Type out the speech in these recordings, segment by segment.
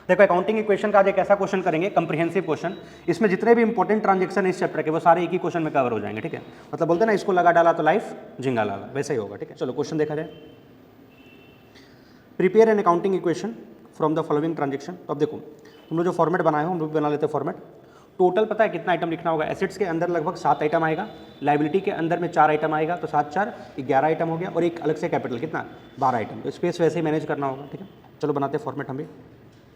देखो accounting equation का आज एक ऐसा क्वेश्चन करेंगे, कंप्रिहेंसिव क्वेश्चन। इसमें जितने भी इंपॉर्टेंट ट्रांजेक्शन इस चैप्टर के वो सारे एक ही क्वेश्चन में कवर हो जाएंगे, ठीक है। मतलब बोलते हैं ना, इसको लगा डाला तो लाइफ झिंगा लाला, वैसे ही होगा, ठीक है। चलो क्वेश्चन देखा जाए। Prepare an accounting equation from the following transaction. तो अब देखो, तुम लोग जो फॉर्मेट बनाए हो हम लोग बना लेते हैं फॉर्मेट। टोटल पता है कितना आइटम लिखना होगा? एसेट्स के अंदर लगभग 7 आइटम आएगा, लाइबिलिटी के अंदर में 4 आइटम आएगा, तो 7 4 11 आइटम हो गया, और एक अलग से कैपिटल कितना 12 आइटम। तो स्पेस वैसे ही मैनेज करना होगा, ठीक है। चलो बनाते हैं फॉर्मेट हम भी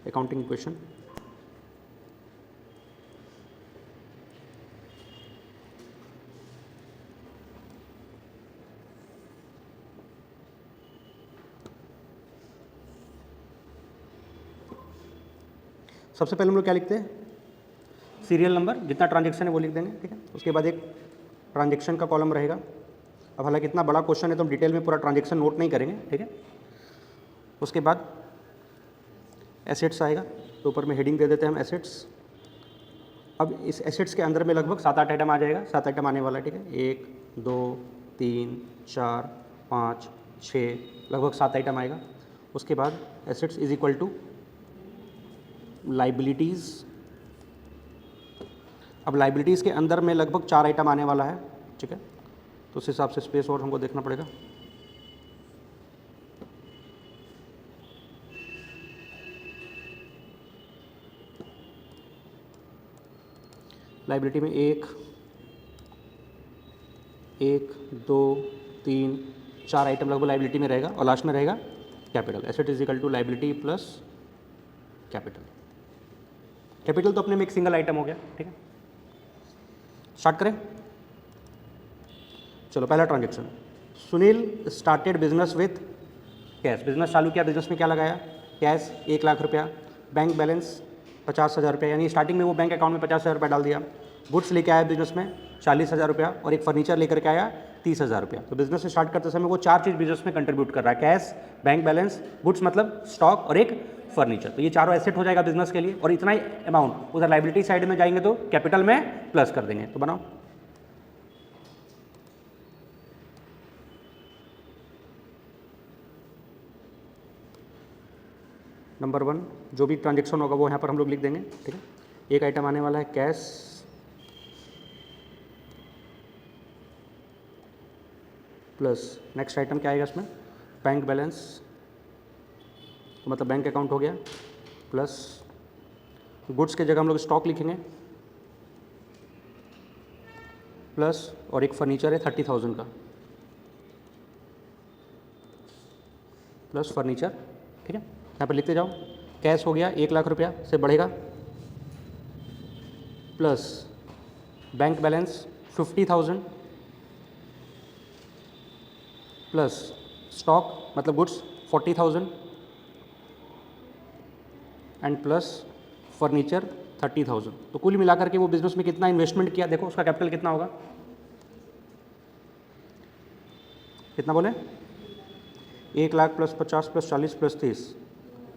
अकाउंटिंग इक्वेशन। सबसे पहले हम लोग क्या लिखते हैं? सीरियल नंबर, जितना ट्रांजेक्शन है वो लिख देंगे, ठीक है। उसके बाद एक ट्रांजेक्शन का कॉलम रहेगा। अब हालांकि इतना बड़ा क्वेश्चन है तो हम डिटेल में पूरा ट्रांजेक्शन नोट नहीं करेंगे, ठीक है। उसके बाद एसेट्स आएगा, तो ऊपर में हेडिंग दे देते हैं हम एसेट्स। अब इस एसेट्स के अंदर में लगभग 7 8 आइटम आ जाएगा, 7 आइटम आने वाला है, ठीक है। 1 2 3 4 5 6, लगभग 7 आइटम आएगा। उसके बाद assets is equal to liabilities. अब लाइबिलिटीज़ के अंदर में लगभग 4 आइटम आने वाला है, ठीक है। तो उस हिसाब से स्पेस और हमको देखना पड़ेगा। लाइबिलिटी में 1 2 3 4 आइटम लगभग लाइबिलिटी में रहेगा, और लास्ट में रहेगा capital. Asset is equal to liability plus capital. Capital तो अपने में एक सिंगल आइटम हो गया, ठीक है। स्टार्ट करें। चलो पहला transaction, Sunil started business with cash. Business चालू किया, बिजनेस में क्या लगाया? कैश 1 लाख रुपया, बैंक बैलेंस 50,000 रुपया, यानी स्टार्टिंग में वो बैंक अकाउंट में 50,000 रुपया डाल दिया। गुड्स लेके आया बिजनेस में 40,000 रुपया, और एक फर्नीचर लेकर के आया 30,000 रुपया। तो बिजनेस से स्टार्ट करते समय वो 4 चीज़ बिजनेस में कंट्रीब्यूट कर रहा है, कैश, बैंक बैलेंस, गुड्स मतलब स्टॉक, और एक फर्नीचर। तो ये चारों एसेट हो जाएगा बिजनेस के लिए, और इतना ही अमाउंट उधर लाइबिलिटी साइड में जाएंगे तो कैपिटल में प्लस कर देंगे। तो बनाओ। नंबर 1 जो भी ट्रांजेक्शन होगा वो यहाँ पर हम लोग लिख देंगे, ठीक है। एक आइटम आने वाला है कैश, प्लस नेक्स्ट आइटम क्या आएगा इसमें? बैंक बैलेंस, तो मतलब बैंक अकाउंट हो गया, प्लस गुड्स के जगह हम लोग स्टॉक लिखेंगे, प्लस और एक फर्नीचर है 30,000 का, प्लस फर्नीचर, ठीक है। यहाँ पर लिखते जाओ। कैश हो गया 1 लाख रुपया से बढ़ेगा, plus bank balance 50,000, plus stock मतलब गुड्स 40,000, एंड प्लस फर्नीचर 30,000। तो कुल मिलाकर के वो बिजनेस में कितना इन्वेस्टमेंट किया, देखो उसका कैपिटल कितना होगा? कितना बोले? 1 लाख प्लस 50 प्लस 40 प्लस 30,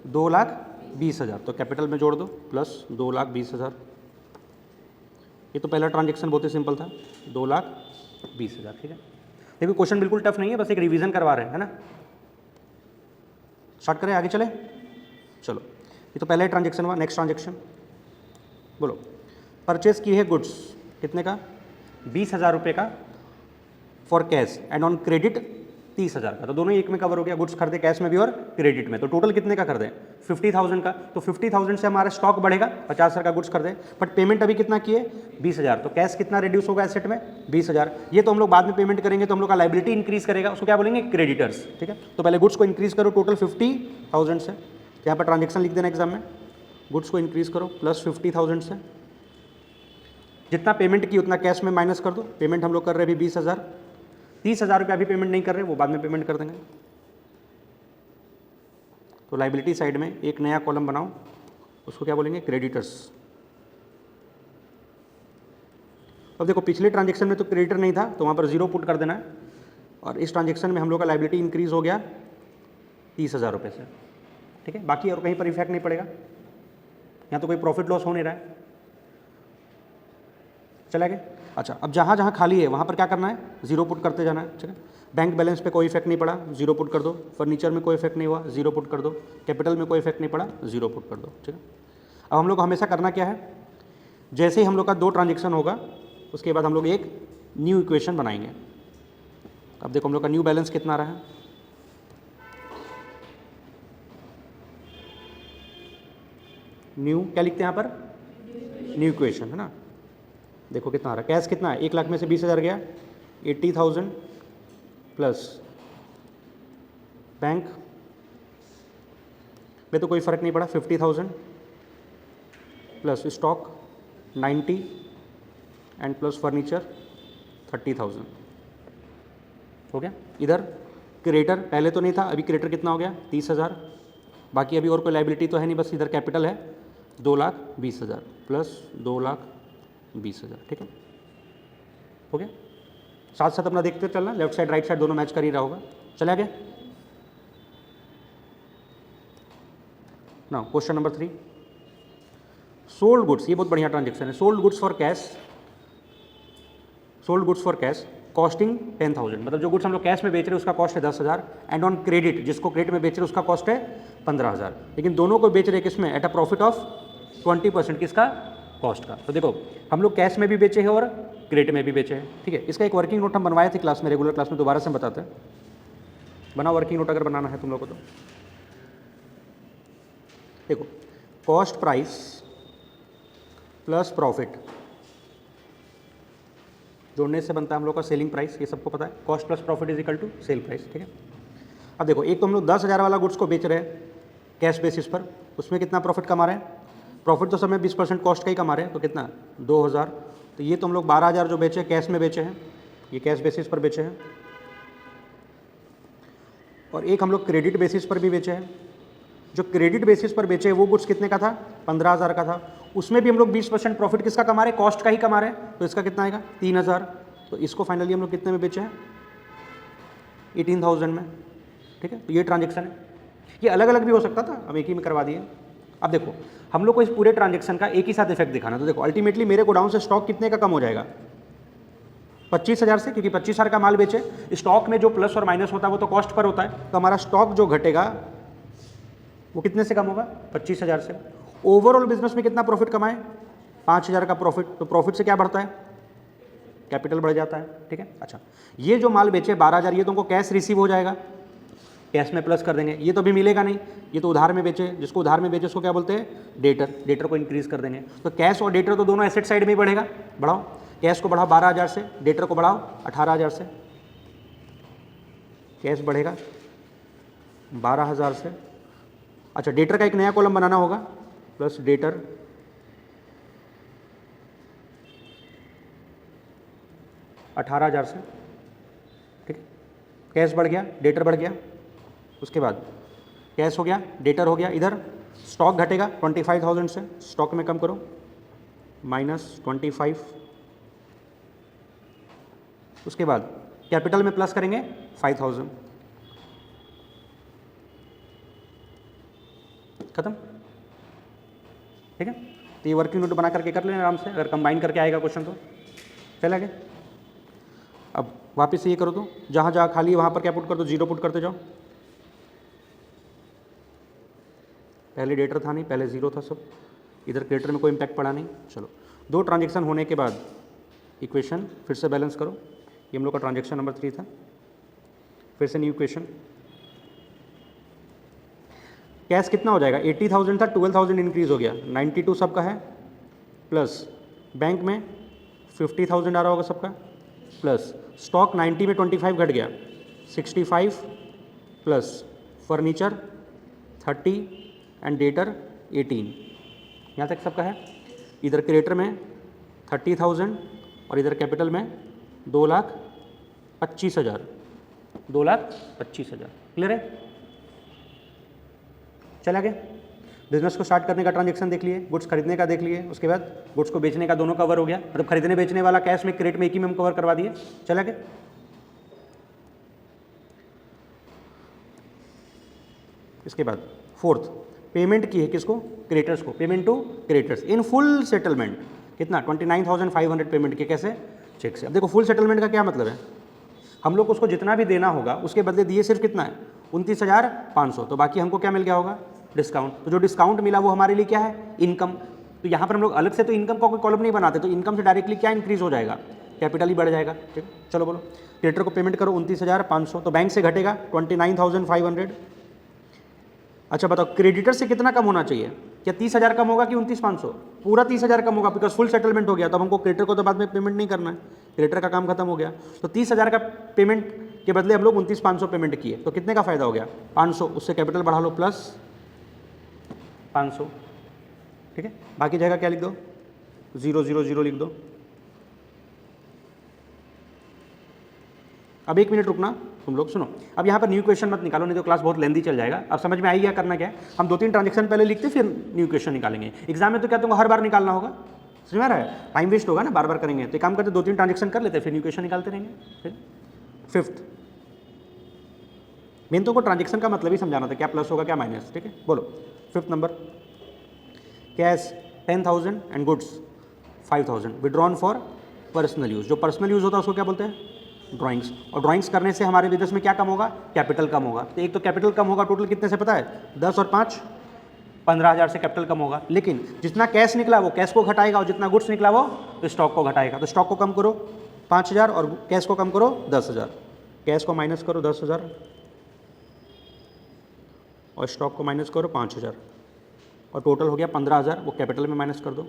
2,20,000। तो कैपिटल में जोड़ दो, प्लस 2,20,000। ये तो पहला ट्रांजेक्शन बहुत ही सिंपल था, 2,20,000, ठीक है। देखिए क्वेश्चन बिल्कुल टफ नहीं है, बस एक रिवीजन करवा रहे हैं, है ना। स्टार्ट करें, आगे चले। चलो, ये तो पहला ही ट्रांजेक्शन हुआ। नेक्स्ट ट्रांजेक्शन बोलो। परचेज की है गुड्स, कितने का? 20,000 रुपये का, for cash and on credit 30,000 का। तो दोनों एक में कवर हो गया, गुड्स खरीदे कैश में भी और क्रेडिट में। तो टोटल कितने का कर दें? 50,000 का। तो 50,000 से हमारा स्टॉक बढ़ेगा, 50,000 का गुड्स खरीदे, बट पेमेंट अभी कितना किए? 20,000। तो कैश कितना रिड्यूस होगा एसेट में? 20,000। ये तो हम लोग बाद में पेमेंट करेंगे, तो हम लोग का लाइबिलिटी इंक्रीज करेगा, उसको क्या बोलेंगे? क्रेडिटर्स, ठीक है। तो पहले गुड्स को इंक्रीज करो टोटल 50,000 से, यहाँ पर ट्रांजेक्शन लिख देना एग्जाम में। गुड्स को इंक्रीज करो प्लस 50,000 से, जितना पेमेंट की उतना कैश में माइनस कर दो। पेमेंट हम लोग कर रहे हैं अभी 20,000, 30,000 रुपये अभी पेमेंट नहीं कर रहे, वो बाद में पेमेंट कर देंगे। तो लाइबिलिटी साइड में एक नया कॉलम बनाओ, उसको क्या बोलेंगे? क्रेडिटर्स। अब देखो पिछले ट्रांजेक्शन में तो क्रेडिटर नहीं था, तो वहाँ पर 0 पुट कर देना है, और इस ट्रांजेक्शन में हम लोग का लाइबिलिटी इंक्रीज हो गया 30,000 रुपये से, ठीक है। बाकी और कहीं पर इफेक्ट नहीं पड़ेगा, यहाँ तो कोई प्रॉफिट लॉस हो नहीं रहा है। चला गया। अच्छा, अब जहाँ जहाँ खाली है वहाँ पर क्या करना है, जीरो पुट करते जाना है, ठीक है। बैंक बैलेंस पे कोई इफेक्ट नहीं पड़ा, जीरो पुट कर दो। फर्नीचर में कोई इफेक्ट नहीं हुआ, जीरो पुट कर दो। कैपिटल में कोई इफेक्ट नहीं पड़ा, जीरो पुट कर दो, ठीक है। अब हम लोग को हमेशा करना क्या है, जैसे ही हम लोग का 2 ट्रांजेक्शन होगा उसके बाद हम लोग एक न्यू इक्वेशन बनाएंगे। अब देखो हम लोग का न्यू बैलेंस कितना रहा है, न्यू क्या लिखते हैं यहाँ पर, न्यू इक्वेशन है ना। देखो कितना आ रहा है, कैश कितना है, 1 लाख में से 20,000 गया, 80,000 प्लस बैंक में तो कोई फ़र्क नहीं पड़ा, 50,000 plus stock 90 and plus furniture 30,000 हो गया। इधर क्रेडिटर पहले तो नहीं था, अभी क्रेडिटर कितना हो गया, 30,000। बाकी अभी और कोई लाइबिलिटी तो है नहीं, बस इधर कैपिटल है 2,20,000 प्लस 2,20,000, ठीक है, हो गया। साथ साथ अपना देखते चलना, लेफ्ट साइड राइट साइड दोनों मैच कर ही रहा होगा। चला गया ना। क्वेश्चन नंबर 3, सोल्ड गुड्स, ये बहुत बढ़िया ट्रांजेक्शन है। Sold goods for cash, sold goods for cash costing 10,000, मतलब जो गुड्स हम लोग कैश में बेच रहे हैं उसका कॉस्ट है 10,000, एंड ऑन क्रेडिट जिसको क्रेडिट में बेच रहे हैं उसका कॉस्ट है 15,000, लेकिन दोनों को बेच रहे हैं किसमें, एट अ प्रॉफिट ऑफ 20%, किसका, कॉस्ट का। तो देखो हम लोग कैश में भी बेचे हैं और क्रेडिट में भी बेचे हैं, ठीक है। इसका एक वर्किंग नोट हम बनवाए थे क्लास में, रेगुलर क्लास में, दोबारा से हम बताते हैं। बना वर्किंग नोट अगर बनाना है तुम लोग को तो। देखो कॉस्ट प्राइस प्लस प्रॉफिट जोड़ने से बनता है हम लोग का सेलिंग प्राइस, ये सबको पता है। Cost plus profit is equal to sell price, ठीक है। अब देखो एक तो हम लोग 10,000 वाला गुड्स को बेच रहे हैं कैश बेसिस पर, उसमें कितना प्रॉफिट कमा रहे हैं, प्रॉफिट तो सब में 20% कॉस्ट का ही कमा रहे हैं, तो कितना 2,000। तो ये तो हम लोग 12,000 जो बेचे कैश में बेचे हैं, ये कैश बेसिस पर बेचे हैं, और एक हम लोग क्रेडिट बेसिस पर भी बेचे हैं। जो क्रेडिट बेसिस पर बेचे वो गुड्स कितने का था, 15,000 का था, उसमें भी हम लोग 20% प्रॉफिट किसका कमा रहे हैं, कॉस्ट का ही कमा रहे हैं, तो इसका कितना आएगा 3,000। तो इसको फाइनली हम लोग कितने में बेचे हैं, 18,000 में, ठीक है। तो ये ट्रांजेक्शन है, ये अलग अलग भी हो सकता था, हम एक ही में करवा दिए। अब देखो हम लोग को इस पूरे ट्रांजेक्शन का एक ही साथ इफेक्ट दिखाना, तो देखो अल्टीमेटली मेरे गोडाउन से स्टॉक कितने का कम हो जाएगा, 25,000 से, क्योंकि 25,000 का माल बेचे। स्टॉक में जो प्लस और माइनस होता है वो तो कॉस्ट पर होता है, तो हमारा स्टॉक जो घटेगा वो कितने से कम होगा, 25,000 से। ओवरऑल बिजनेस में कितना प्रॉफिट कमाए, 5,000 का प्रॉफिट, तो प्रॉफिट से क्या बढ़ता है, कैपिटल बढ़ जाता है, ठीक है। अच्छा ये जो माल बेचे 12,000, ये तो उनको कैश रिसीव हो जाएगा, कैश में प्लस कर देंगे, ये तो अभी मिलेगा नहीं, ये तो उधार में बेचे, जिसको उधार में बेचे उसको क्या बोलते हैं, डेटर, डेटर को इंक्रीज कर देंगे। तो कैश और डेटर तो दोनों एसेट साइड में ही बढ़ेगा, बढ़ाओ, कैश को बढ़ाओ 12,000 से, डेटर को बढ़ाओ 18,000 से, कैश बढ़ेगा 12,000 से। अच्छा डेटर का एक नया कॉलम बनाना होगा, प्लस डेटर 18,000 से, ठीक है। कैश बढ़ गया, डेटर बढ़ गया, उसके बाद कैश हो गया, डेटर हो गया, इधर स्टॉक घटेगा 25,000 से, स्टॉक में कम करो -25, उसके बाद कैपिटल में प्लस करेंगे 5,000, खत्म, ठीक है। तो ये वर्किंग नोट बना करके कर लेना आराम से, अगर कंबाइन करके आएगा क्वेश्चन तो चला गया। अब वापस से ये करो, तो जहाँ जहाँ खाली है वहाँ पर क्या पुट कर दो, 0 पुट करते जाओ। पहले डेटर था नहीं, पहले 0 था सब, इधर क्रेडिटर में कोई इम्पैक्ट पड़ा नहीं। चलो 2 ट्रांजेक्शन होने के बाद इक्वेशन फिर से बैलेंस करो, ये हम लोग का ट्रांजेक्शन नंबर 3 था, फिर से न्यू इक्वेशन। कैश कितना हो जाएगा, 80,000 था, 12,000 इंक्रीज हो गया, 92 सबका है, प्लस बैंक में 50,000 आ रहा होगा सबका, प्लस स्टॉक 90 में 25 घट गया, 65 प्लस फर्नीचर 30 एंड डेटर 18, यहाँ तक सबका है। इधर क्रेडिटर में 30,000 और इधर कैपिटल में 2,25,000, 2,25,000, क्लियर है। चला गया, बिजनेस को स्टार्ट करने का ट्रांजेक्शन देख लिए, गुड्स खरीदने का देख लिए, उसके बाद गुड्स को बेचने का दोनों कवर हो गया, मतलब खरीदने बेचने वाला कैश में क्रेडिट में एक ही में हम कवर करवा दिए। चला गया। इसके बाद फोर्थ, पेमेंट की है किसको, क्रेडिटर्स को, payment to creditors in full settlement, कितना 29,500 पेमेंट किए, कैसे चेक से। अब देखो फुल सेटलमेंट का क्या मतलब है, हम लोग को उसको जितना भी देना होगा उसके बदले दिए सिर्फ कितना है 29,500, तो बाकी हमको क्या मिल गया होगा डिस्काउंट। तो जो डिस्काउंट मिला वो हमारे लिए क्या है इनकम। तो यहाँ पर हम लोग अलग से तो इनकम का कोई कॉलम नहीं बनाते, तो इनकम से डायरेक्टली क्या इंक्रीज हो जाएगा, कैपिटल ही बढ़ जाएगा। ठीक, चलो बोलो क्रेडिटर को पेमेंट करो 29,500, तो बैंक से घटेगा 29,500। अच्छा बताओ क्रेडिटर से कितना कम होना चाहिए, क्या 30,000 कम होगा कि 29,500? पूरा 30,000 कम होगा, बिकॉज फुल सेटलमेंट हो गया। तो हमको क्रेडिटर को तो बाद में पेमेंट नहीं करना है, क्रेडिटर का काम खत्म हो गया। तो 30,000 का पेमेंट के बदले हम लोग 29,500 पेमेंट किए, तो कितने का फायदा हो गया 500, उससे कैपिटल बढ़ा लो प्लस 500। ठीक है, बाकी जगह क्या लिख दो 000 लिख दो। अब 1 मिनट रुकना तुम लोग, सुनो। अब यहाँ पर न्यू क्वेश्चन मत निकालो, नहीं तो क्लास बहुत लेंदी चल जाएगा। अब समझ में आई क्या करना क्या है, हम 2-3 ट्रांजेक्शन पहले लिखते फिर न्यू क्वेश्चन निकालेंगे। एग्जाम में तो क्या तुमको हर बार निकालना होगा, समझ में आ रहा है, टाइम वेस्ट होगा ना, बार बार करेंगे। तो एक काम करते 2-3 ट्रांजेक्शन कर लेते फिर न्यू क्वेश्चन निकालते रहेंगे। ठीक, फिफ्थ मेन तो को ट्रांजेक्शन का मतलब ही समझाना था, क्या प्लस होगा क्या माइनस। ठीक है, बोलो fifth number, cash 10,000 and goods 5,000 withdrawn for personal use. जो पर्सनल यूज़ होता है उसको क्या बोलते हैं ड्राइंग्स। और ड्राइंग्स करने से हमारे बिजनेस में क्या कम होगा, कैपिटल कम होगा। तो एक तो कैपिटल कम होगा टोटल कितने से पता है 10 और 5 15,000 से कैपिटल कम होगा। लेकिन जितना कैश निकला वो कैश को घटाएगा और जितना गुड्स निकला वो स्टॉक को घटाएगा। तो स्टॉक को कम करो 5,000 और कैश को कम करो 10,000। कैश को माइनस करो 10,000 और स्टॉक को माइनस करो 5,000 और टोटल हो गया 15,000। वो कैपिटल में माइनस कर दो।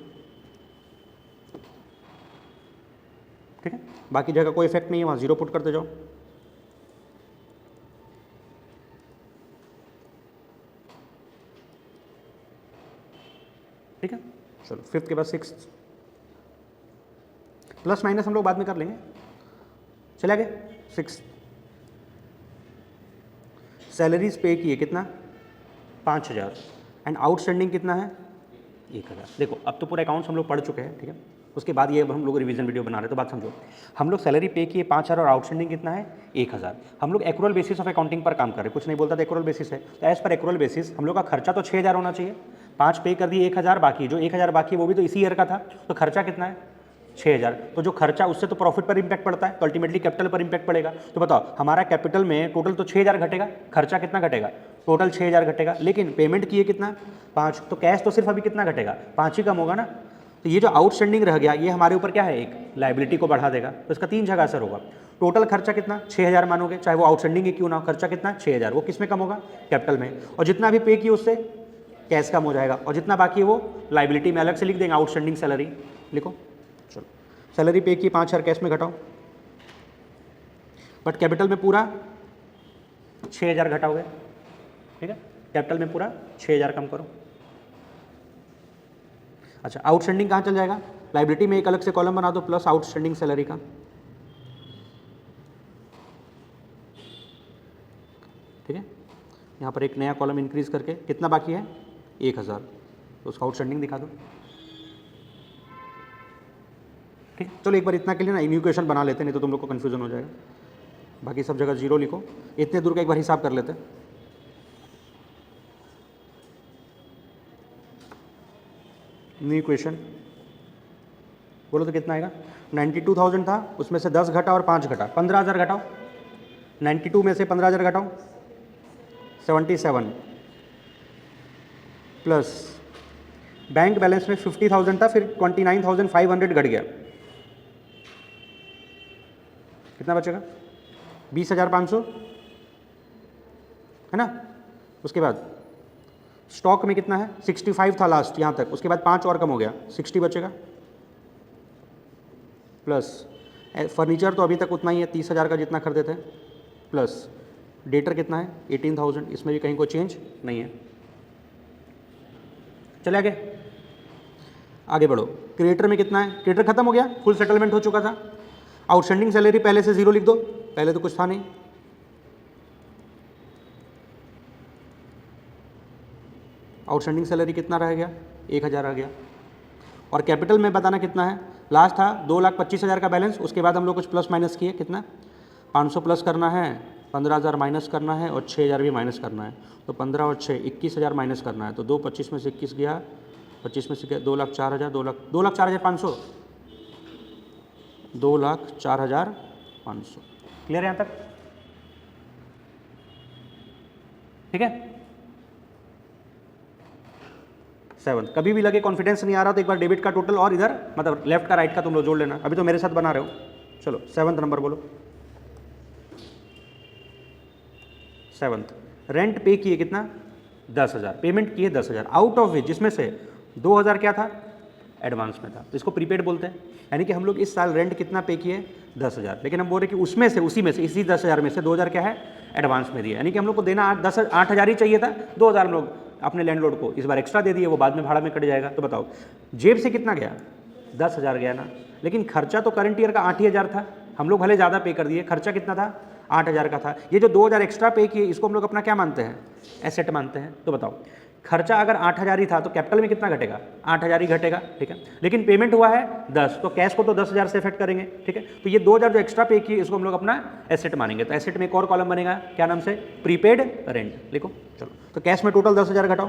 ठीक है, बाकी जगह कोई इफेक्ट नहीं है, वहाँ 0 पुट करते जाओ। ठीक है, चलो फिफ्थ के बाद सिक्स्थ, प्लस माइनस हम लोग बाद में कर लेंगे। चले आगे सिक्स्थ, सैलरीज पे किए कितना 5,000 एंड आउटस्टैंडिंग कितना है 1,000। देखो अब तो पूरा अकाउंट्स हम लोग पढ़ चुके हैं। ठीक है, उसके बाद ये हम लोग रिवीजन वीडियो बना रहे हैं, तो बात समझो। हम लोग सैलरी पे किए 5,000 और आउटस्टैंडिंग कितना है 1,000। हम लोग एक्रूअल बेसिस ऑफ अकाउंटिंग पर काम कर रहे हैं, कुछ नहीं बोलता था एक्रूअल बेसिस है। तो एज पर एक्रूअल बेसिस हम लोग का खर्चा तो 6,000 होना चाहिए, 5 पे कर दिए 1,000 बाकी, जो 1,000 बाकी है वो भी तो इसी ईयर का था, तो खर्चा कितना है 6,000। तो जो खर्चा उससे तो प्रॉफिट पर इंपैक्ट पड़ता है, तो अल्टीमेटली कैपिटल पर इंपैक्ट पड़ेगा। तो बताओ हमारा कैपिटल में टोटल तो 6,000 घटेगा, खर्चा कितना घटेगा टोटल 6,000 घटेगा, लेकिन पेमेंट किए कितना 5, तो कैश तो सिर्फ अभी कितना घटेगा 5 ही कम होगा ना। तो ये जो आउटस्टैंडिंग रह गया ये हमारे ऊपर क्या है एक लायबिलिटी को बढ़ा देगा, तो इसका 3 जगह असर होगा। टोटल खर्चा कितना 6,000 मानोगे, चाहे वो आउटस्टैंडिंग ही क्यों ना हो, खर्चा कितना 6,000, वो किस में कम होगा कैपिटल में। और जितना भी पे किए उससे कैश कम हो जाएगा, और जितना बाकी है वो लायबिलिटी में अलग से लिख देंगे, आउटस्टैंडिंग सैलरी लिखो। चलो सैलरी पे की 5,000 कैश में घटाओ, बट कैपिटल में पूरा 6,000 घटाओगे। ठीक है, कैपिटल में पूरा 6,000 कम करो। अच्छा आउटस्टैंडिंग कहाँ चल जाएगा, लायबिलिटी में एक अलग से कॉलम बना दो प्लस आउटस्टैंडिंग सैलरी का। ठीक है, यहाँ पर एक नया कॉलम इंक्रीज करके कितना बाकी है 1,000, तो उसका आउटस्टैंडिंग दिखा दो। ठीक है, चलो एक बार इतना के लिए ना न्यू क्वेश्चन बना लेते, नहीं तो तुम लोग को कन्फ्यूजन हो जाएगा। बाकी सब जगह 0 लिखो, इतने दूर का एक बार हिसाब कर लेते। न्यू क्वेश्चन बोलो तो कितना आएगा, 92,000 था, उसमें से 10 घटा और 5 घटा, 15,000 घटाओ। 92 में से 15,000 घटाओ 77 प्लस बैंक बैलेंस में 50,000 था, फिर 29,500 घट गया, कितना बचेगा 20,500 है ना। उसके बाद स्टॉक में कितना है 65 था लास्ट यहाँ तक, उसके बाद 5 और कम हो गया 60 बचेगा, प्लस फर्नीचर तो अभी तक उतना ही है 30,000 का जितना खरीदे थे, प्लस डेटर कितना है 18,000, इसमें भी कहीं कोई चेंज नहीं है। चले आगे बढ़ो। क्रेडिटर में कितना है, क्रेडिटर खत्म हो गया, फुल सेटलमेंट हो चुका था। आउटस्टैंडिंग सैलरी पहले से 0 लिख दो, पहले तो कुछ था नहीं। आउटस्टैंडिंग सैलरी कितना रह गया 1,000 आ गया। और कैपिटल में बताना कितना है, लास्ट था 2,25,000 का बैलेंस, उसके बाद हम लोग कुछ प्लस माइनस किए, कितना 500 प्लस करना है, 15,000 माइनस करना है और 6,000 भी माइनस करना है। तो 15 और 6 21,000 माइनस करना है, तो 2,25 में से 21 गया, 25 में से गया 2,04,000, 2,04,500 2,04,500। क्लियर है यहाँ तक? ठीक है। 7 कभी भी लगे कॉन्फिडेंस नहीं आ रहा तो एक बार डेबिट का टोटल और इधर मतलब लेफ्ट का राइट का तुम लोग जोड़ लेना। अभी तो मेरे साथ बना रहे हो। चलो 7th नंबर बोलो। 7th रेंट पे किए कितना? 10,000 पेमेंट किए 10,000 आउट ऑफ विच जिसमें से 2,000 क्या था? एडवांस में था, तो इसको प्रीपेड बोलते हैं। यानी कि हम लोग इस साल रेंट कितना पे किए? 10,000, लेकिन हम बोल रहे कि उसमें से उसी में से इसी 10,000 में से 2,000 क्या है? एडवांस में दिया। यानी कि हम लोग को देना 8,000 ही चाहिए था, 2,000 हम लोग अपने लैंडलॉर्ड को इस बार एक्स्ट्रा दे दिए, वो बाद में भाड़ा में कट जाएगा। तो बताओ जेब से कितना गया? 10,000 गया ना, लेकिन खर्चा तो करंट ईयर का 8,000 था। हम लोग भले ज़्यादा पे कर दिए, खर्चा कितना था? 8,000 का था। ये जो 2,000 एक्स्ट्रा पे किए इसको हम लोग अपना क्या मानते हैं? एसेट मानते हैं। तो बताओ खर्चा अगर 8,000 ही था तो कैपिटल में कितना घटेगा? 8,000 ही घटेगा, ठीक है। लेकिन पेमेंट हुआ है 10, तो कैश को तो 10,000 से इफेक्ट करेंगे, ठीक है। तो ये 2,000 जो एक्स्ट्रा पे किए इसको हम लोग अपना एसेट मानेंगे। तो एसेट में एक और कॉलम बनेगा, क्या नाम से? Prepaid rent. लिखो चलो। तो कैश में टोटल 10,000 घटाओ,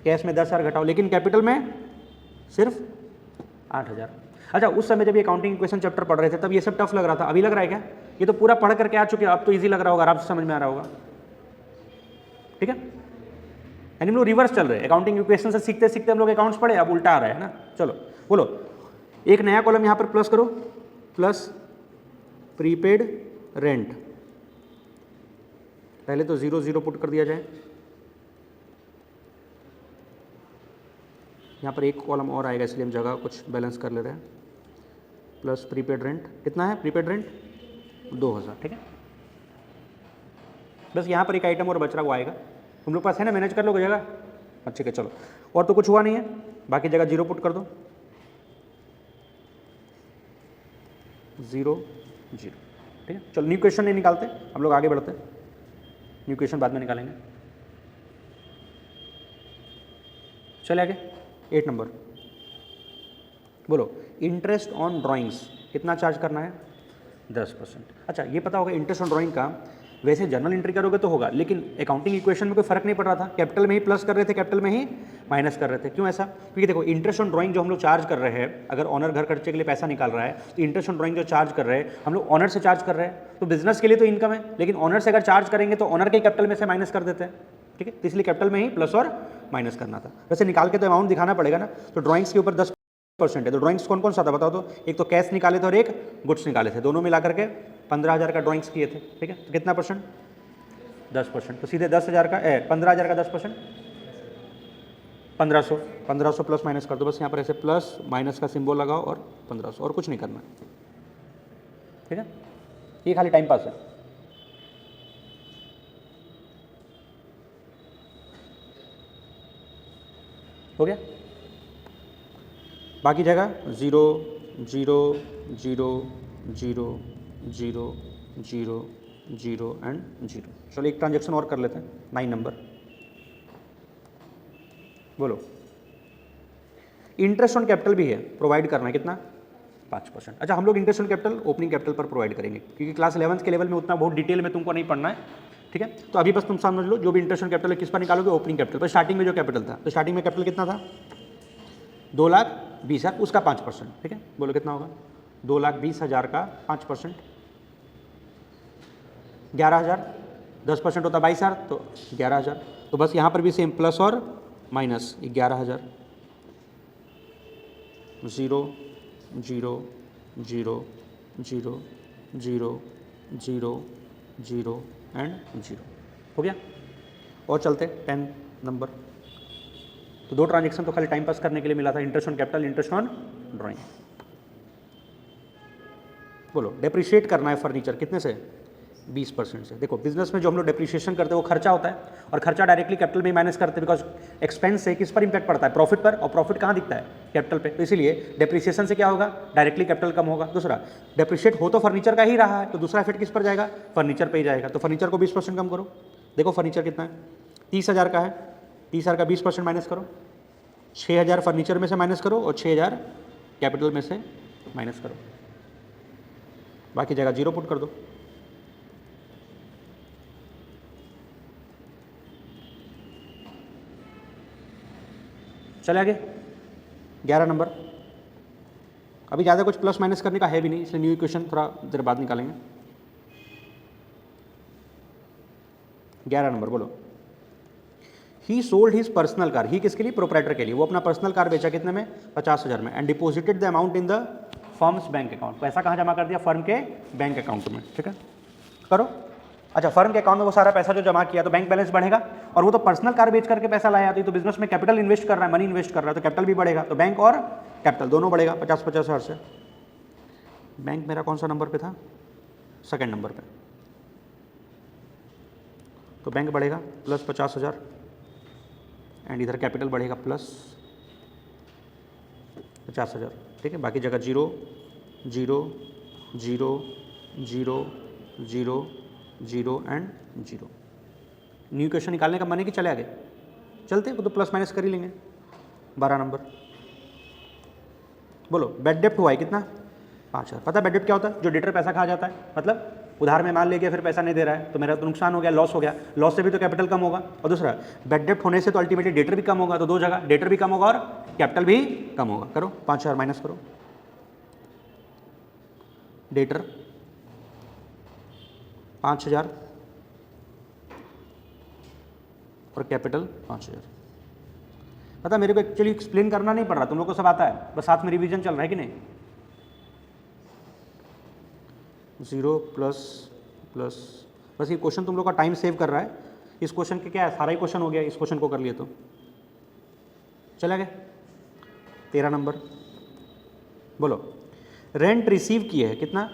कैश में 10,000 घटाओ, लेकिन कैपिटल में सिर्फ 8,000। अच्छा उस समय जब ये अकाउंटिंग इक्वेशन चैप्टर पढ़ रहे थे तब ये सब टफ लग रहा था, अभी लग रहा है क्या? ये तो पूरा पढ़ करके आ चुके हैं, अब तो ईजी लग रहा होगा, आराम से समझ में आ रहा होगा, ठीक है। यानी हम लोग रिवर्स चल रहे हैं, अकाउंटिंग इक्वेशन से सीखते सीखते हम लोग अकाउंट्स पढ़े, अब उल्टा आ रहा है ना। चलो बोलो, एक नया कॉलम यहाँ पर प्लस करो, प्लस प्रीपेड रेंट। पहले तो 0 0 पुट कर दिया जाए, यहाँ पर एक कॉलम और आएगा इसलिए हम जगह कुछ बैलेंस कर ले रहे हैं। प्लस प्रीपेड रेंट कितना है? प्रीपेड रेंट 2,000, ठीक है। बस यहाँ पर एक आइटम और बच रहा वो आएगा, तुम लोग पास है ना, मैनेज कर लोगे जगह? अच्छा ठीक है चलो, और तो कुछ हुआ नहीं है, बाकी जगह 0 पुट कर दो, 0 0, ठीक है। चलो न्यू क्वेश्चन नहीं निकालते, हम लोग आगे बढ़ते हैं, न्यू क्वेश्चन बाद में निकालेंगे। चले आगे 8 नंबर बोलो, इंटरेस्ट ऑन ड्राइंग्स कितना चार्ज करना है? 10%। अच्छा ये पता होगा इंटरेस्ट ऑन ड्राइंग का, वैसे जर्नल एंट्री करोगे तो होगा, लेकिन अकाउंटिंग इक्वेशन में कोई फर्क नहीं पड़ रहा था, कैपिटल में ही प्लस कर रहे थे, कैपिटल में ही माइनस कर रहे थे। क्यों ऐसा? क्योंकि देखो इंटरेस्ट ऑन ड्राइंग जो हम लोग चार्ज कर रहे हैं, अगर ऑनर घर खर्चे के लिए पैसा निकाल रहा है तो इंटरेस्ट ऑन ड्राइंग जो चार्ज कर रहे हैं हम लोग ऑनर से चार्ज कर रहे हैं, तो बिजनेस के लिए तो इनकम है, लेकिन ऑनर से अगर चार्ज करेंगे तो ऑनर के कैपिटल में से माइनस कर देते हैं, ठीक है। तो इसलिए कैपिटल में ही प्लस और माइनस करना था। वैसे निकाल के तो अमाउंट दिखाना पड़ेगा ना, तो ड्राइंग्स के ऊपर 10% है। तो ड्राइंग्स कौन कौन सा था बताओ तो? एक तो कैश निकाले थे और एक गुड्स निकाले थे, दोनों मिला करके 15,000 का ड्राइंग्स किए थे, ठीक है। तो कितना परसेंट? 10%। तो सीधे 10,000 का 15,000 का 10%, 1500 प्लस माइनस कर दो, बस यहाँ पर ऐसे प्लस माइनस का सिंबल लगाओ और 1500, और कुछ नहीं करना, ठीक है। ये खाली टाइम पास है। हो गया? बाकी जगह 0 0 0 0 0 0 0 एंड 0। चलो एक ट्रांजेक्शन और कर लेते हैं, 9 नंबर बोलो, इंटरेस्ट ऑन कैपिटल भी है, प्रोवाइड करना है कितना? 5%। अच्छा हम लोग interest on capital opening capital पर प्रोवाइड करेंगे, क्योंकि क्लास 11th के लेवल में उतना बहुत डिटेल में तुमको नहीं पढ़ना है, ठीक है। तो अभी बस तुम समझ लो, जो भी इंटरेस्ट ऑन कैपिटल है किस पर निकालोगे? ओपनिंग कैपिटल पर। स्टार्टिंग में जो कैपिटल था, तो स्टार्टिंग में कैपिटल कितना था? 2,20,000, उसका 5%, ठीक है। बोलो कितना होगा? 2,20,000 का 5%, 11,000, 10% होता 22,000, तो 11,000। तो बस यहाँ पर भी सेम प्लस और माइनस 11,000, 0 0 0 0 0 0 0 एंड 0। हो गया? और चलते 10 नंबर। तो 2 ट्रांजेक्शन तो खाली टाइम पास करने के लिए मिला था, interest on capital, interest on drawing. बोलो, डेप्रिशिएट करना है फर्नीचर कितने से? 20% से। देखो बिजनेस में जो हम लोग डेप्रिशिएशन करते हैं वो खर्चा होता है, और खर्चा डायरेक्टली कैपिटल में माइनस करते हैं, बिकॉज एक्सपेंस से किस पर इंपैक्ट पड़ता है? प्रॉफिट पर, और प्रॉफिट कहाँ दिखता है? कैपिटल पे। तो इसीलिए डेप्रिसिएशन से क्या होगा? डायरेक्टली कैपिटल कम होगा। दूसरा, डेप्रिशिएट हो तो फर्नीचर का ही रहा है, तो दूसरा इफेक्ट किस पर जाएगा? फर्नीचर पर ही जाएगा। तो फर्नीचर को 20% कम करो। देखो फर्नीचर कितना है? 30,000 का है, 30,000 का 20% माइनस करो, 6,000 फर्नीचर में से माइनस करो और 6,000 कैपिटल में से माइनस करो, बाकी जगह 0 पुट कर दो। चले आगे 11 नंबर अभी ज़्यादा कुछ प्लस माइनस करने का है भी नहीं, इसलिए न्यू इक्वेशन थोड़ा देर बाद निकालेंगे। 11 नंबर बोलो। He sold his personal car, ही किसके लिए? प्रोपराइटर के लिए। वो अपना पर्सनल कार बेचा कितने में? 50,000 में। And deposited the amount in the firms bank account, पैसा कहाँ जमा कर दिया? फर्म के बैंक अकाउंट में। ठीक है, करो। अच्छा, फर्म के अकाउंट में वो सारा पैसा जो जमा किया तो बैंक बैलेंस बढ़ेगा, और वो तो पर्सनल कार बेच करके पैसा लाया, तो बिजनेस में कैपिटल इन्वेस्ट कर रहा है, मनी इन्वेस्ट कर रहा है, तो कैपिटल भी बढ़ेगा, तो बैंक और कैपिटल दोनों बढ़ेगा 50,000 से। बैंक मेरा कौन सा नंबर पे था? सेकंड नंबर पे। तो बैंक बढ़ेगा प्लस 50,000 एंड इधर कैपिटल बढ़ेगा प्लस 50,000। ठीक है, बाकी जगह 0 0 0 0 0 0 एंड 0। न्यू इक्वेशन निकालने का मन है कि चले आगे? चलते, वो तो प्लस माइनस कर ही लेंगे। 12 नंबर बोलो। बेड डेप्ट हुआ है कितना? 5,000। पता है बेड डेप्ट क्या होता है? जो डेटर पैसा खा जाता है, मतलब उधार में माल ले गया फिर पैसा नहीं दे रहा है, तो मेरा तो नुकसान हो गया, लॉस हो गया, लॉस से भी तो कैपिटल कम होगा। और दूसरा, बेड डेप्ट होने से तो अल्टीमेटली डेटर भी कम होगा, तो दो जगह डेटर भी कम होगा और कैपिटल भी कम होगा। करो, 5,000 माइनस करो। डेटर 5,000 और कैपिटल 5,000। पता मेरे को एक्चुअली एक्सप्लेन करना नहीं पड़ रहा, तुम लोग को सब आता है, बस साथ में रिवीजन चल रहा है कि नहीं? 0 प्लस प्लस, बस ये क्वेश्चन तुम लोग का टाइम सेव कर रहा है। इस क्वेश्चन के क्या है, सारा ही क्वेश्चन हो गया, इस क्वेश्चन को कर लिए तो चला गया। 13 नंबर बोलो। रेंट रिसीव किए है कितना?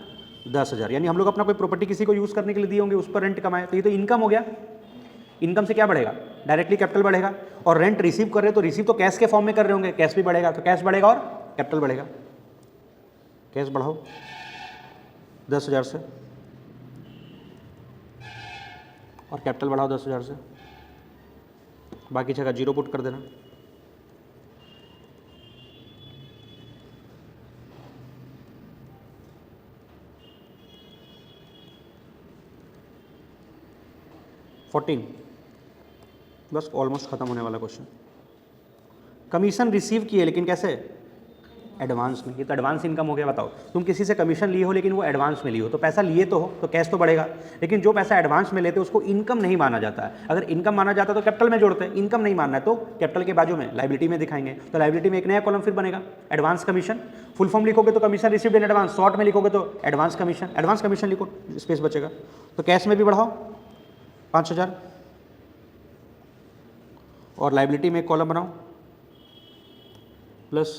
10,000। यानी हम लोग अपना कोई प्रॉपर्टी किसी को यूज़ करने के लिए दिए होंगे, उस पर रेंट कमाए, तो ये तो इनकम हो गया। इनकम से क्या बढ़ेगा? डायरेक्टली कैपिटल बढ़ेगा। और रेंट रिसीव कर रहे हो तो रिसीव तो कैश के फॉर्म में कर रहे होंगे, कैश भी बढ़ेगा, तो कैश बढ़ेगा और कैपिटल बढ़ेगा। कैश बढ़ाओ 10,000 से और कैपिटल बढ़ाओ 10,000 से, बाकी जगह 0 पुट कर देना। बस ऑलमोस्ट खत्म होने वाला क्वेश्चन। कमीशन रिसीव किए लेकिन कैसे? एडवांस में। ये तो एडवांस इनकम हो गया। बताओ, तुम किसी से कमीशन लिए हो लेकिन वो एडवांस में लिए हो, तो पैसा लिए तो हो तो कैश तो बढ़ेगा, लेकिन जो पैसा एडवांस में लेते हो उसको इनकम नहीं माना जाता है। अगर इनकम माना जाता है तो कैपिटल में जोड़ते हैं, इनकम नहीं मानना है तो कैपिटल के बाजू में लाइबिलिटी में दिखाएंगे। तो लाइबिलिटी में एक नया कॉलम फिर बनेगा, एडवांस कमीशन। फुल फॉर्म लिखोगे तो commission received in advance, short में लिखोगे तो एडवांस कमीशन लिखो, स्पेस बचेगा। तो कैश में भी बढ़ाओ 5,000 और लाइबिलिटी में एक कॉलम बनाओ प्लस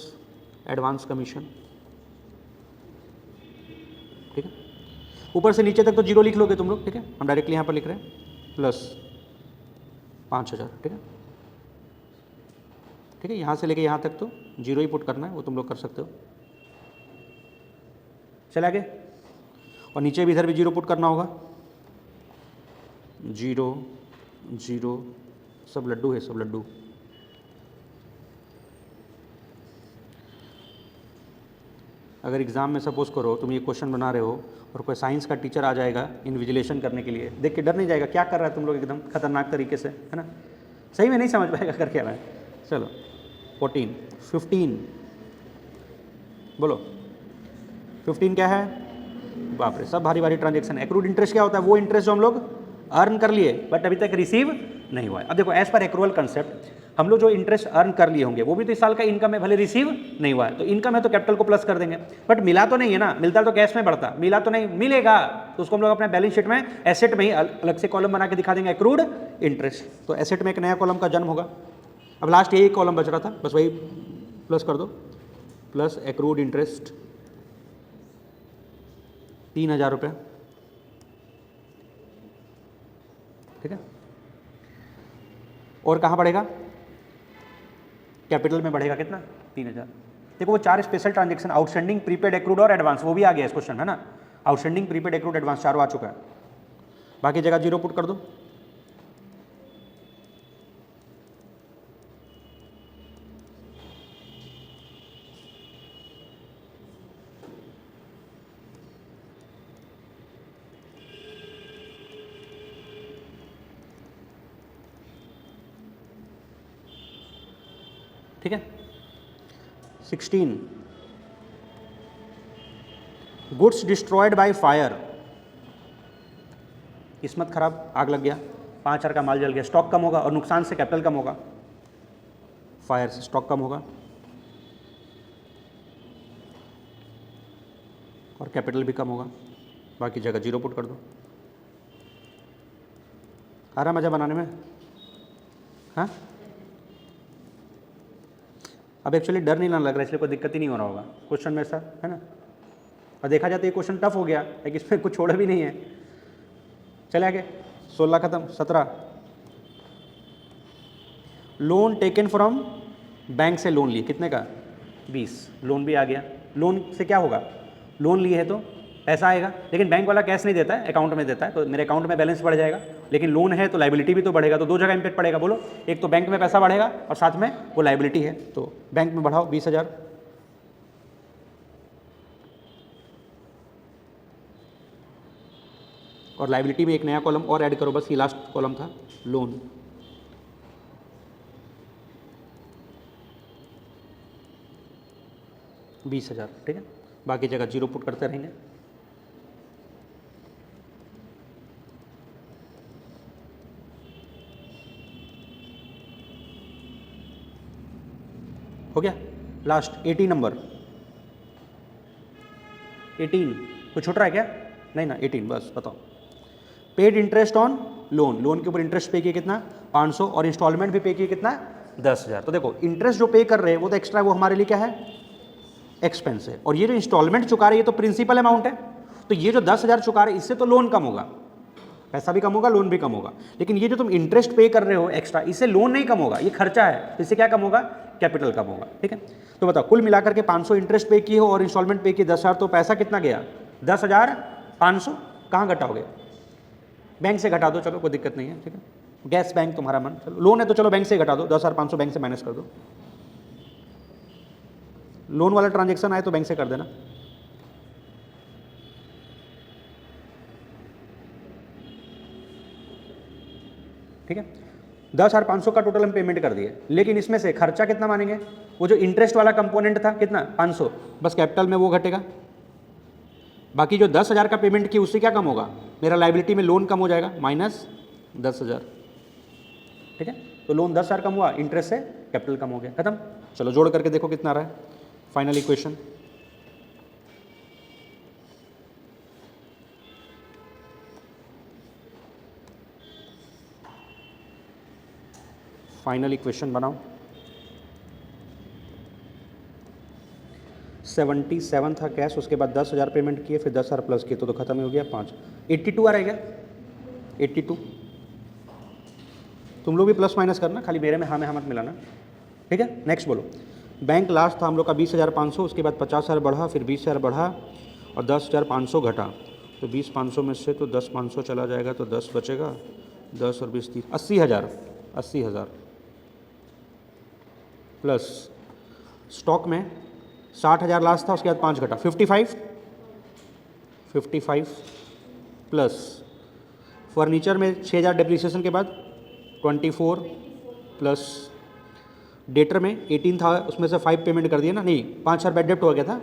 एडवांस कमीशन। ठीक है, ऊपर से नीचे तक तो 0 लिख लोगे तुम लोग। ठीक है, हम डायरेक्टली यहाँ पर लिख रहे हैं प्लस 5,000। ठीक है, ठीक है, यहाँ से लेके यहाँ तक तो 0 ही पुट करना है, वो तुम लोग कर सकते हो। चले आगे, और नीचे भी इधर भी 0 पुट करना होगा। 0 0 सब लड्डू है, सब लड्डू। अगर एग्ज़ाम में सपोज करो तुम ये क्वेश्चन बना रहे हो और कोई साइंस का टीचर आ जाएगा इन्विजिलेशन करने के लिए, देख के डर नहीं जाएगा क्या कर रहा है तुम लोग, एकदम खतरनाक तरीके से, है ना? सही में नहीं समझ पाएगा कर क्या रहा है। चलो 14 15 बोलो। 15 क्या है? बाप रे, सब भारी भारी ट्रांजेक्शन। एक्रूड इंटरेस्ट क्या होता है? वो इंटरेस्ट जो हम लोग अर्न कर लिए बट अभी तक रिसीव नहीं हुआ है। अब देखो, एज पर एक्रूअल कंसेप्ट हम लोग जो इंटरेस्ट अर्न कर लिए होंगे वो भी तो इस साल का इनकम है, भले रिसीव नहीं हुआ है, तो इनकम है तो कैपिटल को प्लस कर देंगे। बट मिला तो नहीं है ना, मिलता तो कैश में बढ़ता, मिला तो नहीं, मिलेगा तो उसको हम लोग अपने बैलेंस शीट में एसेट में ही अलग से कॉलम बना के दिखा देंगे, एक्रूड इंटरेस्ट। तो एसेट में एक नया कॉलम का जन्म होगा। अब लास्ट यही कॉलम बच रहा था, बस वही प्लस कर दो, प्लस एक्रूड इंटरेस्ट 3,000 रुपये। ठीक है, और कहाँ बढ़ेगा? कैपिटल में बढ़ेगा कितना? 3,000। देखो वो 4 special transaction, outstanding, prepaid, accrued और एडवांस, वो भी आ गया इस क्वेश्चन, है ना? आउटस्टैंडिंग, प्रीपेड, एक्रूड, एडवांस चारों आ चुका है। बाकी जगह 0 पुट कर दो। ठीक है, 16 गुड्स डिस्ट्रॉयड बाय फायर, किस्मत खराब, आग लग गया, 5,000 का माल जल गया, स्टॉक कम होगा और नुकसान से कैपिटल कम होगा, फायर से स्टॉक कम होगा और कैपिटल भी कम होगा, बाकी जगह जीरो पुट कर दो। आ रहा मज़ा बनाने में? हाँ, अब एक्चुअली डर नहीं लग रहा है, इसलिए कोई दिक्कत ही नहीं हो रहा होगा क्वेश्चन में, ऐसा है ना। और देखा जाए तो ये क्वेश्चन टफ हो गया, लेकिन इसमें कुछ छोड़ा भी नहीं है। चले आगे, 16 खत्म। 17, लोन टेकन फ्रॉम, बैंक से लोन लिए, कितने का? 20, लोन भी आ गया। लोन से क्या होगा? लोन लिए है तो पैसा आएगा, लेकिन बैंक वाला कैश नहीं देता है, अकाउंट में देता है, तो मेरे अकाउंट में बैलेंस बढ़ जाएगा। लेकिन लोन है तो लाइबिलिटी भी तो बढ़ेगा, तो दो जगह इम्पैक्ट पड़ेगा। बोलो, एक तो बैंक में पैसा बढ़ेगा और साथ में वो लाइबिलिटी है, तो बैंक में बढ़ाओ 20,000। और लाइबिलिटी में एक नया कॉलम और ऐड करो, बस ये लास्ट कॉलम था, लोन। $20,000, ठीक है। बाकी जगह जीरो पुट करते रहेंगे। हो गया। लास्ट 18 नंबर, 18 कुछ छूट रहा है क्या? नहीं ना, 18 बस बताओ। Paid interest on loan, loan के ऊपर इंटरेस्ट पे किया कितना? 500, और इंस्टॉलमेंट भी पे किया कितना? 10,000। तो देखो इंटरेस्ट जो पे कर रहे हैं वो तो एक्स्ट्रा, वो हमारे लिए क्या है? एक्सपेंस है। और ये जो इंस्टॉलमेंट चुका रहे हैं ये तो प्रिंसिपल अमाउंट है, तो ये जो 10,000 चुका रहे हैं इससे तो लोन कम होगा, पैसा भी कम होगा, लोन भी कम होगा। लेकिन ये जो तुम इंटरेस्ट पे कर रहे हो एक्स्ट्रा, इससे लोन नहीं कम होगा, ये खर्चा है, इससे क्या कम होगा? कैपिटल कम होगा, ठीक है। तो बताओ, कुल मिलाकर के 500 इंटरेस्ट पे किए हो और इंस्टॉलमेंट पे किए 10,000, तो पैसा कितना गया? 10,500। कहाँ घटाओगे? बैंक से घटा दो, चलो कोई दिक्कत नहीं है, ठीक है। गैस बैंक तुम्हारा मन, चलो लोन है तो चलो बैंक से घटा दो, 10,500 बैंक से माइनस कर दो। लोन वाला ट्रांजेक्शन आए तो बैंक से कर देना। ठीक है, 10,500 का टोटल हम पेमेंट कर दिए, लेकिन इसमें से खर्चा कितना मानेंगे? वो जो इंटरेस्ट वाला कंपोनेंट था कितना? 500, बस कैपिटल में वो घटेगा। बाकी जो 10,000 का पेमेंट की उससे क्या कम होगा? मेरा लाइबिलिटी में लोन कम हो जाएगा, माइनस 10,000, ठीक है। तो लोन 10,000 कम हुआ, इंटरेस्ट से कैपिटल कम हो गया, खत्म। चलो जोड़ करके देखो कितना आ रहा है फाइनल इक्वेशन। फाइनल इक्वेशन बनाओ। 77 था कैश, उसके बाद 10,000 पेमेंट किए, फिर 10,000 प्लस किए, तो खत्म हो गया 5। 82 आ रहेगा, 82। तुम लोग भी प्लस माइनस करना, खाली मेरे में हाँ में हाँ मत मिलाना, ठीक है। नेक्स्ट बोलो। बैंक लास्ट था हम लोग का 20,500, उसके बाद 50,000 बढ़ा, फिर 20,000 बढ़ा और 10,500 घटा, तो 20,500 में से तो 10,500 चला जाएगा, तो 10 बचेगा, 10 और 20 30, 80,000। 80,000 प्लस स्टॉक में 60,000 लास्ट था, उसके बाद 5 घटा, 55 प्लस फर्नीचर में 6,000 डिप्रिसिएशन के बाद 24 प्लस डेटर में 18 था, उसमें से 5 पेमेंट कर दिया ना, नहीं 5,000 बैड डेप्ट हो गया था।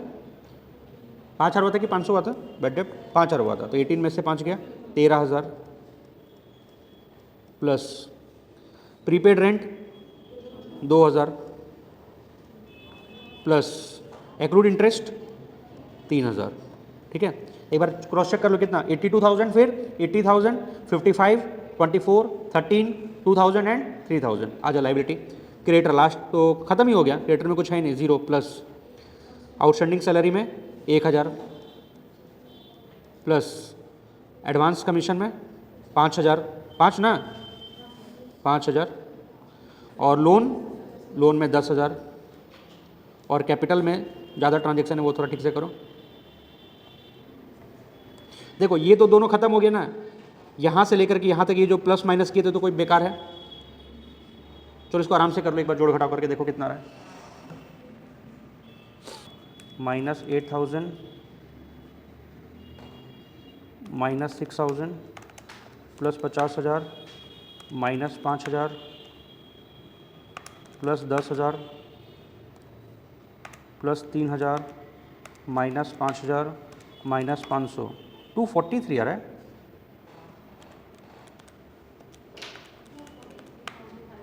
5,000 हुआ था कि 500 हुआ था बैड डेप्ट? 5,000 हुआ था, तो 18 में से 5 गया, 13,000 plus prepaid rent 2,000 plus accrued interest 3,000, ठीक है। एक बार क्रॉस चेक कर लो कितना, 82,000, फिर 80,000, 55, 24, 13, 2,000 एंड 3,000। आ जाओ लाइबिलिटी। क्रेडिटर लास्ट तो खत्म ही हो गया, क्रेडिटर में कुछ है नहीं, 0 प्लस आउटस्टैंडिंग सैलरी में 1,000 प्लस एडवांस कमीशन में 5,000, 5 ना 5,000 और लोन में 10,000 और कैपिटल में ज़्यादा ट्रांजेक्शन है वो थोड़ा ठीक से करो। देखो ये तो दोनों खत्म हो गया ना, यहाँ से लेकर के यहाँ तक ये जो प्लस माइनस किए थे तो कोई बेकार है। चलो इसको आराम से कर लो, एक बार जोड़ घटाव करके देखो कितना रहा है। -8,000 -6,000 प्लस 50,000 -5,000 प्लस 10,000 प्लस 3,000 -5,000 माइनस 500, 243 आ रहा है,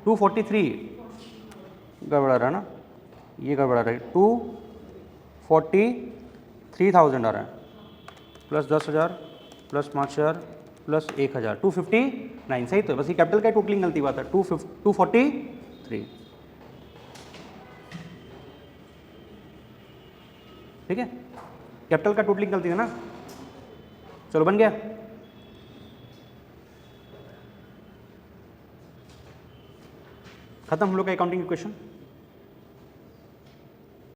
243 गड़बड़ा रहा है ना, ये गड़बड़ा रहा है, 243,000 आ रहा है, प्लस 10,000 प्लस 5,000 प्लस 1,000, 259, सही तो है, बस ये कैपिटल का टोटलिंग गलती बात है, 243, ठीक है, कैपिटल का टोटलिंग गलती है ना। चलो बन गया, खत्म हम लोग का अकाउंटिंग इक्वेशन।